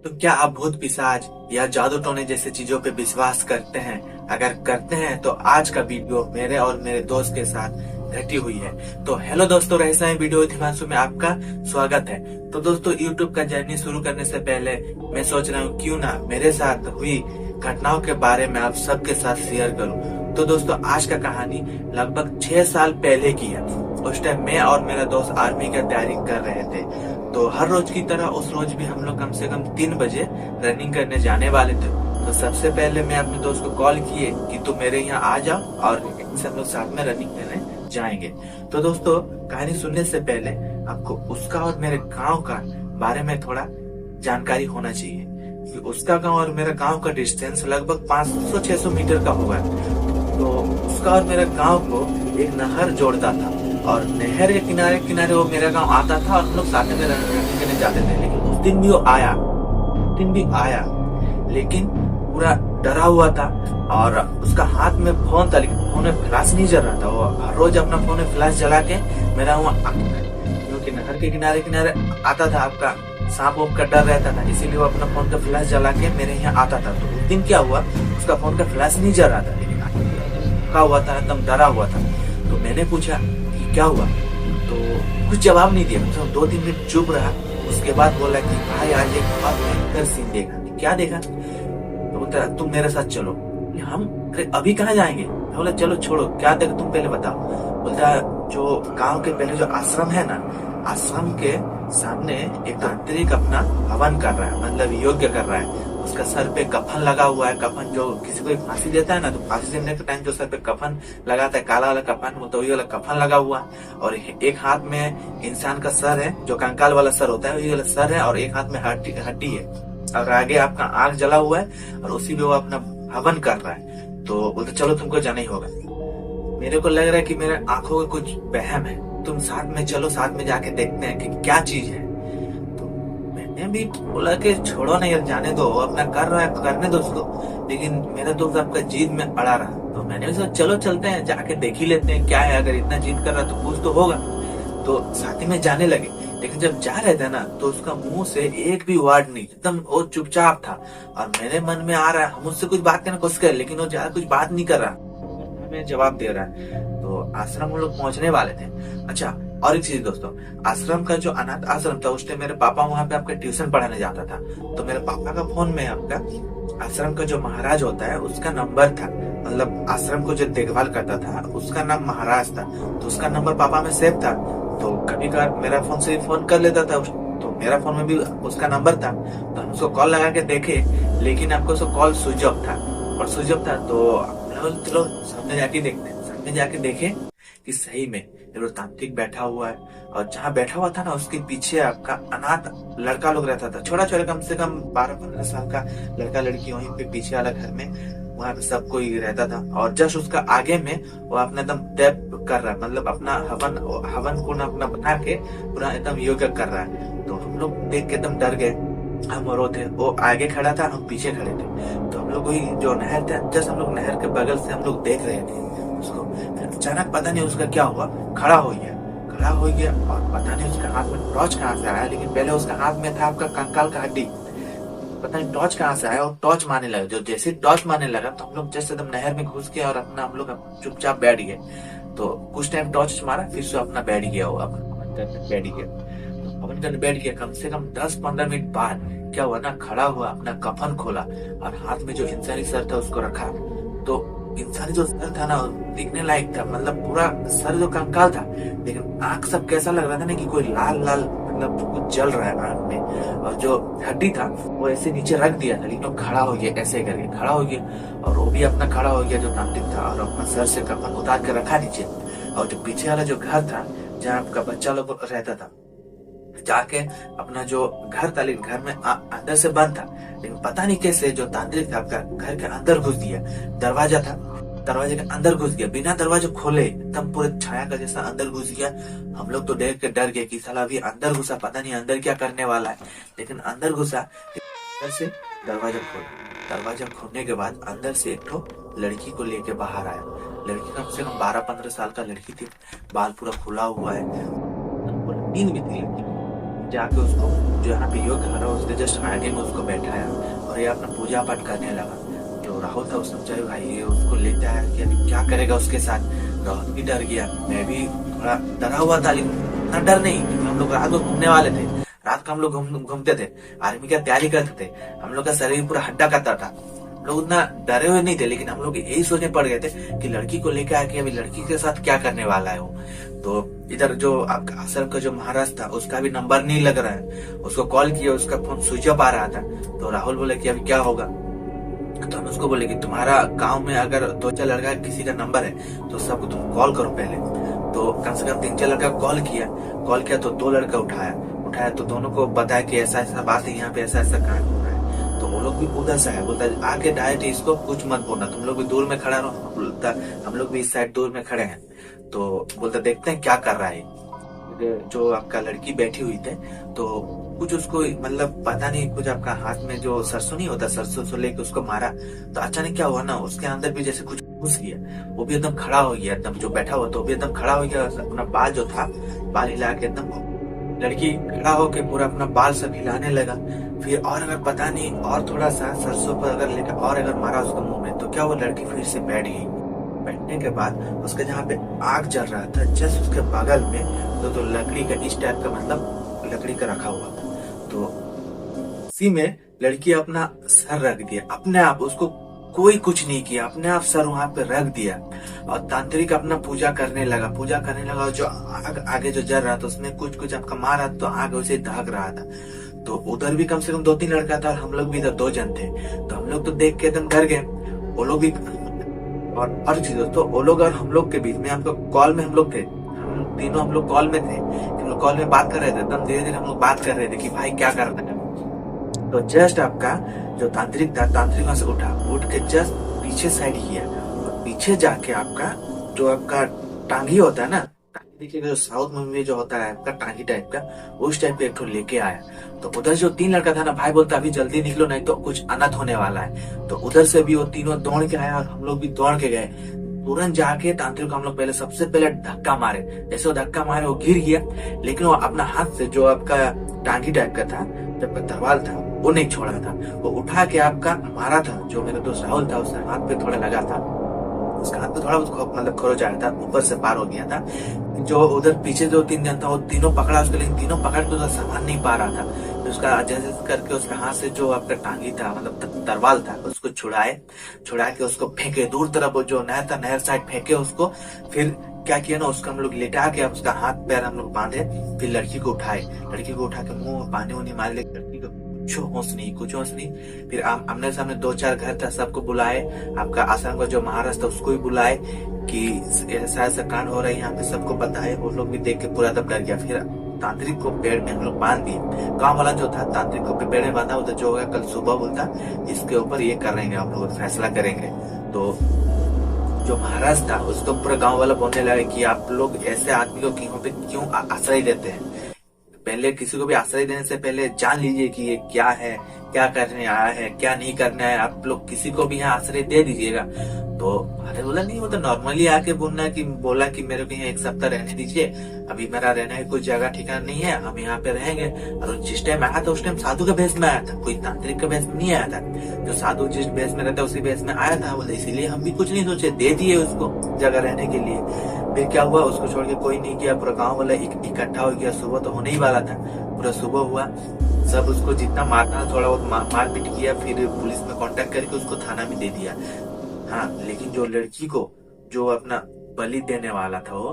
तो क्या आप भूत पिशाच या जादू टोने जैसे चीजों पे विश्वास करते हैं? अगर करते हैं तो आज का वीडियो मेरे और मेरे दोस्त के साथ घटी हुई है। तो हेलो दोस्तों, रहस्य वीडियो हिमांशु में आपका स्वागत है। तो दोस्तों, यूट्यूब का जर्नी शुरू करने से पहले मैं सोच रहा हूँ क्यों ना मेरे साथ हुई घटनाओं के बारे में आप सबके साथ शेयर करूँ। तो दोस्तों, आज का कहानी लगभग 6 साल पहले की है। उस टाइम मैं और मेरा दोस्त आर्मी की तैयारी कर रहे थे। तो हर रोज की तरह उस रोज भी हम लोग कम से कम 3 बजे रनिंग करने जाने वाले थे। तो सबसे पहले मैं अपने दोस्त को कॉल किए कि तू मेरे यहाँ आ जा और सब लोग साथ में रनिंग करने जाएंगे। तो दोस्तों, कहानी सुनने से पहले आपको उसका और मेरे गांव का बारे में थोड़ा जानकारी होना चाहिए कि उसका गांव और मेरा गांव का डिस्टेंस लगभग 500-600 मीटर का होगा। तो उसका और मेरा गांव को एक नहर जोड़ता था और नहर के किनारे किनारे वो मेरा गांव आता था और हम लोग साथ में रनिंग करने जाते थे। लेकिन उस दिन भी वो आया, लेकिन पूरा डरा हुआ था और उसका हाथ में फोन था, लेकिन फोन में फ्लैश नहीं जल रहा था। वो हर रोज अपना फोन में फ्लैश जला के मेरा वहाँ आता था, क्योंकि नहर के किनारे किनारे आता था, आपका सांप वाप का डर रहता था, इसीलिए वो अपना फोन का फ्लैश जला के मेरे यहाँ आता था। तो उस दिन क्या हुआ, उसका फोन का फ्लैश नहीं जल रहा था, लेकिन रुका हुआ था, एकदम डरा हुआ था। तो मैंने पूछा कि क्या हुआ, तो कुछ जवाब नहीं दिया। मतलब 2-3 मिनट चुप रहा। उसके बाद बोला कि भाई आज एक बहुत भयंकर सीन देखा। क्या देखा? तो बोलता तुम मेरे साथ चलो। हम अभी कहाँ जाएंगे? बोला चलो छोड़ो, क्या देखा तुम पहले बताओ। बोलता जो गांव के पहले जो आश्रम है ना, आश्रम के सामने एक तांत्रिक अपना हवन कर रहा है, मतलब यज्ञ कर रहा है। उसका सर पे कफन लगा हुआ है। कफन जो किसी को फांसी देता है ना, तो फांसी देने के टाइम जो सर पे कफन लगाता है, काला वाला कफन, तो वही वाला कफन लगा हुआ है। और एक हाथ में इंसान का सर है, जो कंकाल वाला सर होता है, वही वाला सर है, और एक हाथ में हड्डी है, और आगे आपका आंख जला हुआ है, और उसी में वो अपना हवन कर रहा है। तो बोलते चलो तुमको जाना ही होगा। मेरे को लग रहा है कि मेरे आंखों में कुछ वहम है, तुम साथ में चलो, साथ में जाके देखते हैं कि क्या चीज है। तो मैंने भी बोला कि छोड़ो ना यार, जाने दो, अपना कर रहा है, करने दो उसको। लेकिन मेरा दोस्त आपका जिद में अड़ा रहा। तो मैंने भी सोचा चलो चलते हैं, जाके देख ही लेते हैं क्या है। अगर इतना जिद कर रहा तो कुछ तो होगा। तो साथ ही में जाने लगे। लेकिन जब जा रहे थे ना, तो उसका मुंह से एक भी वर्ड नहीं, एकदम वो चुपचाप था। और मेरे मन में आ रहा है, मुझसे कुछ बात करने की कोशिश कर, लेकिन वो ज्यादा कुछ बात नहीं कर रहा, हमें जवाब दे रहा है। तो आश्रम हम लोग पहुंचने वाले थे। अच्छा, और एक चीज दोस्तों, आश्रम का जो अनाथ आश्रम था, उस टाइम मेरे पापा वहां पे आपका ट्यूशन पढ़ाने जाता था। तो मेरे पापा का फोन में आपका आश्रम का जो महाराज होता है उसका नंबर था, मतलब आश्रम को जो देखभाल करता था उसका नाम महाराज था। तो उसका नंबर पापा में सेव था। तो कभी कभार मेरा फोन से फोन कर लेता था, तो मेरा फोन में भी उसका नंबर था। तो हम उसको कॉल लगा के देखे, लेकिन आपको उसको कॉल स्विच ऑफ था। और स्विच ऑफ था तो चलो सामने जाके देखते हैं। सामने जाके देखे कि सही में वो तांत्रिक बैठा हुआ है, और जहाँ बैठा हुआ था ना, उसके पीछे आपका अनाथ लड़का लोग रहता था, छोटा छोटा, कम से कम 12-15 साल का लड़का लड़की, वहीं पे पीछे वाला घर में वहां पे सब कोई रहता था। और जस्ट उसका आगे में वो अपना एकदम टैप कर रहा है, मतलब अपना हवन को अपना बना के पूरा एकदम योगा कर रहा है। तो हम लोग देख के एकदम डर गए। हम रो थे, वो आगे खड़ा था, हम पीछे खड़े थे। तो हम लोग वही जो नहर था, जस्ट हम लोग नहर के बगल से हम लोग देख रहे थे उसको। फिर अचानक पता नहीं उसका क्या हुआ, खड़ा हो गया। और पता नहीं उसका हाथ में टॉर्च कहाँ से आया, लेकिन पहले उसका हाथ में था आपका कंकाल का हड्डी। पता नहीं टॉर्च कहाँ से आया, और टॉर्च मारने लगा। जो जैसे टॉर्च मारने लगा, तो हम लोग जैसे एकदम नहर में घुस गए और अपना हम लोग चुपचाप बैठ गए। तो कुछ टाइम टॉर्च मारा, फिर से अपना बैठ गया, वो अपना बैठ गया। तो हवन करने बैठ गया। कम से कम 10-15 मिनट बाद क्या हुआ ना, खड़ा हुआ, अपना कफन खोला और हाथ में जो इंसानी सर था उसको रखा। तो इंसानी जो सर था ना, दिखने लायक था, मतलब पूरा सर जो कंकाल था, लेकिन आंख सब कैसा लग रहा था ना कि कोई लाल लाल, मतलब कुछ जल रहा है आंख में। और जो हड्डी था वो ऐसे नीचे रख दिया था, लेकिन खड़ा हो गया, ऐसे करके खड़ा हो गया। और वो भी अपना खड़ा हो गया जो तांत्रिक था, और अपना सर से कफन उतार के रखा नीचे। और जो पीछे वाला जो घर था, जहाँ आपका बच्चा लोग रहता था, जाके अपना जो घर था, लेकिन घर में अंदर से बंद था, लेकिन पता नहीं कैसे जो तांत्रिक था आपका घर के अंदर घुस गया। दरवाजा था, दरवाजे के अंदर घुस गया, बिना दरवाजा खोले एकदम पूरे छाया का जैसा अंदर घुस गया। हम लोग तो देख के डर गए कि साला अभी अंदर घुसा, पता नहीं अंदर क्या करने वाला है। लेकिन अंदर घुसा, अंदर से दरवाजा खोला। दरवाजा खोलने के बाद अंदर से एक ठो लड़की को लेके बाहर आया। लड़की कम से कम 12-15 साल का लड़की थी, बाल पूरा खुला हुआ है, नींद में थी लड़की। जाके उसको जो यहाँ पे योग कर रहा है उसके जस्ट आगे में उसको बैठाया और ये अपना पूजा पाठ करने लगा। जो राहुल था उसने सोचा भाई ये उसको लेते आया कि अभी क्या करेगा उसके साथ। राहुल भी डर गया, मैं भी थोड़ा डरा हुआ था, लेकिन इतना डर नहीं क्योंकि हम लोग रात को घूमने वाले थे। रात को हम लोग घूमते थे, आर्मी की तैयारी करते थे, हम लोग का शरीर पूरा हड्डा कट्टा था। हम लोग उतना डरे हुए नहीं थे, लेकिन हम लोग यही सोचने पड़ गए थे कि लड़की को लेकर आके अभी लड़की के साथ क्या करने वाला है वो। तो इधर जो आपका आश्रम का जो महाराज था उसका भी नंबर नहीं लग रहा है, उसको कॉल किया, उसका फोन स्विच ऑफ आ रहा था। तो राहुल बोले कि अभी क्या होगा। तो हम उसको बोले कि तुम्हारा गांव में अगर 2-4 लड़का किसी का नंबर है तो सबको तुम कॉल करो पहले। तो कम से कम 3-4 लड़का कॉल किया तो 2 लड़का उठाया तो दोनों को बताया कि ऐसा ऐसा बात है, यहाँ पे ऐसा ऐसा कांड हो रहा है। तो वो लोग भी उधर से है, बोलता है आके डायरेक्ट इसको कुछ मत बोलना, तुम लोग भी दूर में खड़ा रहो। बोलता हम लोग भी इस साइड दूर में खड़े हैं। तो बोलता देखते हैं क्या कर रहा है। जो आपका लड़की बैठी हुई थे तो कुछ उसको मतलब पता नहीं, कुछ आपका हाथ में जो सरसों नहीं होता, सरसों से लेके उसको मारा। तो अचानक क्या हुआ ना, उसके अंदर भी जैसे कुछ घुस गया, वो भी एकदम खड़ा हो गया, एकदम जो बैठा हुआ तो वो भी एकदम खड़ा हो गया। अपना बाल जो था बाल हिला के एकदम लड़की खड़ा होके पूरा अपना बाल सब हिलाने लगा। फिर और अगर पता नहीं और थोड़ा सा सरसों पर अगर लेकर और अगर मारा उसको मुंह में, तो क्या वो लड़की फिर से बैठ गई। बैठने के बाद उसके जहाँ पे आग जल रहा था जस्ट उसके बगल में तो लकड़ी का इस टाइप का मतलब लकड़ी का रखा हुआ था। तो इसी में लड़की अपना सर रख दिया अपने आप, उसको कोई कुछ नहीं किया, अपने आप सर वहां पे रख दिया और तांत्रिक अपना पूजा करने लगा। और जो आगे जो जल रहा था उसमें कुछ कुछ आपका मारा तो आग वैसे दहक रहा था। तो उधर भी कम से कम 2-3 लड़का था और हम लोग भी इधर 2 जन थे। तो हम लोग तो देख के एकदम डर गए, वो लोग भी। और चीज दोस्तों, वो लोग और हम लोग के बीच में हम लोग कॉल में हम लोग थे, हम लोग कॉल में थे, हम लोग कॉल में बात कर रहे थे। एकदम धीरे धीरे हम लोग बात कर रहे थे कि भाई क्या करना है। तो जस्ट आपका जो तांत्रिक था, तांत्रिक वहां से उठ के जस्ट पीछे साइड किया और पीछे जाके आपका जो आपका टांगी होता है ना, टांगी देखिएगा जो साउथ में जो होता है आपका टांगी टाइप का, उस टाइप का एक तो लेके आया। तो उधर जो 3 लड़का था ना, भाई बोलता अभी जल्दी निकलो नहीं तो कुछ अनर्थ होने वाला है। तो उधर से भी वो तीनों दौड़ के आया और हम लोग भी दौड़ के गए। तुरंत जाके तांत्रिक को हम लोग सबसे पहले धक्का मारे। जैसे वो धक्का मारे वो गिर गया, लेकिन वो अपना हाथ से जो आपका टांगी टाइप का था, जब तरवाल था वो नहीं छोड़ा था, वो उठा के आपका मारा था। जो मेरा दोस्त राहुल था उसके हाथ पे थोड़ा लगा था, उसका हाथ पे थोड़ा मतलब खरोच आया था, ऊपर से पार हो गया था। जो उधर पीछे जो 3 जन था वो तीनों पकड़ा उसको, लेकिन तीनों पकड़ के उधर संभाल नहीं पा रहा था। तो उसका जैसे करके उसके हाथ से जो आपका टांगी था मतलब तरवाल था उसको छुड़ा के उसको फेंके दूर तरफ, जो नहर था नहर साइड फेंके उसको। फिर क्या किया ना, उसको हम लोग लेटा के उसका हाथ पैर हम लोग बांधे, फिर लड़की को उठा के मुंह में पानी उनी मार, लड़की को कुछ होश नहीं। फिर आमने सामने 2-4 घर था, सबको बुलाए, आपका आश्रम का जो महाराज था उसको भी बुलाए कि ऐसा ऐसा कांड हो रहा है यहाँ पे, सबको बताए। वो लोग भी देख के पूरा तब डर गया। फिर तांत्रिक को पेड़ में हम लोग बांध दिए। गाँव वाला जो था तांत्रिक को पेड़ में बांधा, उधर जो होगा कल सुबह बोलता इसके ऊपर ये कर रहेंगे, हम लोग फैसला करेंगे। तो जो महाराज था उसको पूरा गांव वाला बोलने लगे कि आप लोग ऐसे आदमी को यहाँ पे क्यों आश्रय देते हैं। पहले किसी को भी आश्रय देने से पहले जान लीजिए कि ये क्या है, क्या करने आया है, क्या नहीं करना है। आप लोग किसी को भी यहाँ आश्रय दे दीजिएगा। तो अरे बोला नहीं, वो तो नॉर्मली आके बोला कि मेरे को यहाँ 1 सप्ताह रहने दीजिए, अभी मेरा रहने की कोई जगह ठिकाना नहीं है, हम यहाँ पे रहेंगे। और जिस टाइम आया था उस टाइम साधु के भेष में आया था, कोई तांत्रिक के भेष में नहीं आया था। जो साधु जिस भेष में रहता है उसी भेष में आया था। बोले इसीलिए हम भी कुछ नहीं सोचे, दे दिए उसको जगह रहने के लिए। फिर क्या हुआ, उसको छोड़ के कोई नहीं किया, पूरा गाँव वाला इकट्ठा हो गया। सुबह तो होने ही वाला था, पूरा सुबह हुआ, सब उसको जितना मारना थोड़ा बहुत मारपीट किया। फिर पुलिस में कांटेक्ट करके उसको थाना में दे दिया। हाँ, लेकिन जो लड़की को जो अपना बलि देने वाला था वो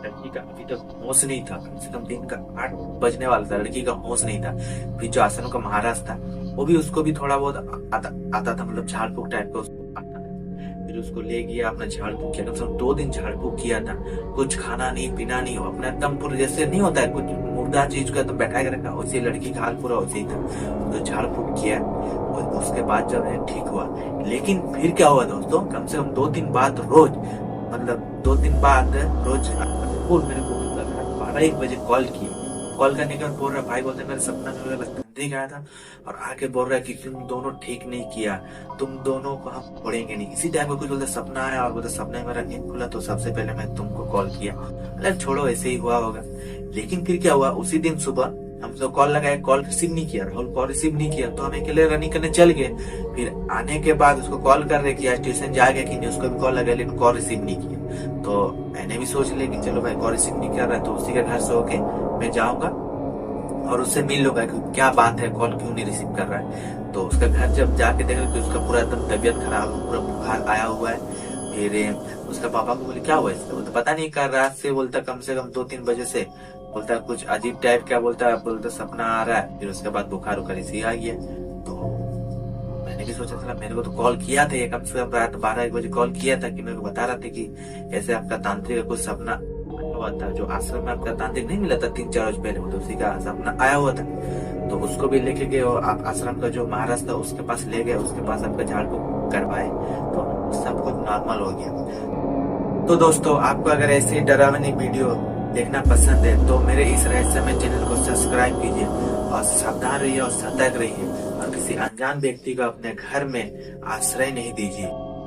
लड़की का अभी तक होश नहीं था। कम से कम दिन का 8 बजने वाला था, लड़की का होश नहीं था। फिर जो आश्रम का महाराज था वो भी उसको भी थोड़ा बहुत आता था, मतलब झाड़ फूक टाइप का उसको आता था। फिर उसको ले गया, अपना झाड़ फूक किया, कम से कम 2 दिन झाड़ फूक किया था। कुछ खाना नहीं पीना नहीं, हो अपना एकदम पूरा जैसे नहीं होता है कुछ मुर्दा चीज का तो बैठा के रखा, उसी लड़की का हाल पूरा वैसे ही था। तो झाड़ फूक किया और उसके बाद जब है ठीक हुआ। लेकिन फिर क्या हुआ दोस्तों, कम से कम 2 दिन बाद रोज, मतलब 2 दिन बाद रोज मेरे को 12-1 बजे कॉल करने के बाद बोल रहा, भाई बोलते मेरे सपना में मेरा तांत्रिक आया था और आके बोल रहा है कि तुम दोनों ठीक नहीं किया, तुम दोनों को हम छोड़ेंगे नहीं। इसी टाइम में कुछ बोलते सपना आया और बोलते सपने में मेरा नींद खुला तो सबसे पहले मैं तुमको कॉल किया। अरे छोड़ो, ऐसे ही हुआ होगा। लेकिन फिर क्या हुआ, उसी दिन सुबह हमसे कॉल लगाया, कॉल रिसीव नहीं किया, राहुल कॉल रिसीव नहीं किया, तो हम अकेले रनिंग करने चल गए। फिर आने के बाद उसको कॉल कर रहे कि स्टेशन जा गया कि नहीं, उसको भी कॉल लगा लेकिन कॉल रिसीव नहीं किया। तो मैंने भी सोच लिया कि चलो भाई कॉल रिसीव नहीं कर रहा है तो उसी के घर से होके मैं जाऊंगा और उससे मिल लूंगा कि क्या बात है, कॉल क्यों नहीं रिसीव कर रहा है। तो उसका घर जब जाके देखा तो उसका पूरा एकदम तबियत खराब, पूरा बुखार आया हुआ है। फिर उसका पापा को बोले क्या हुआ इसका, बोलता पता नहीं, कर रात से बोलता कम से कम 2-3 बजे से बोलता कुछ अजीब टाइप क्या बोलता सपना आ रहा है। फिर उसके बाद बुखार उखार इसी आ गया। तो मैंने भी सोचा था, मेरे को तो कॉल किया था ये कम से कम रात 12-1 बजे कॉल किया था कि मेरे को बता रहा था कि ऐसे आपका तांत्रिक का कुछ सपना हुआ था, जो आश्रम में आपका तांत्रिक नहीं मिला था 3-4 रोज पहले, तो उसी का सपना आया हुआ था। तो उसको भी लेके गए और आप आश्रम का जो महाराज था उसके पास ले गए, उसके पास आपका झाड़ फूक करवाए तो सब कुछ नॉर्मल हो गया। तो दोस्तों, आपको अगर ऐसी डरावनी वीडियो देखना पसंद है तो मेरे इस रहस्यमय चैनल को सब्सक्राइब कीजिए और सावधान रहिए और सतर्क रहिए और किसी अनजान व्यक्ति को अपने घर में आश्रय नहीं दीजिए।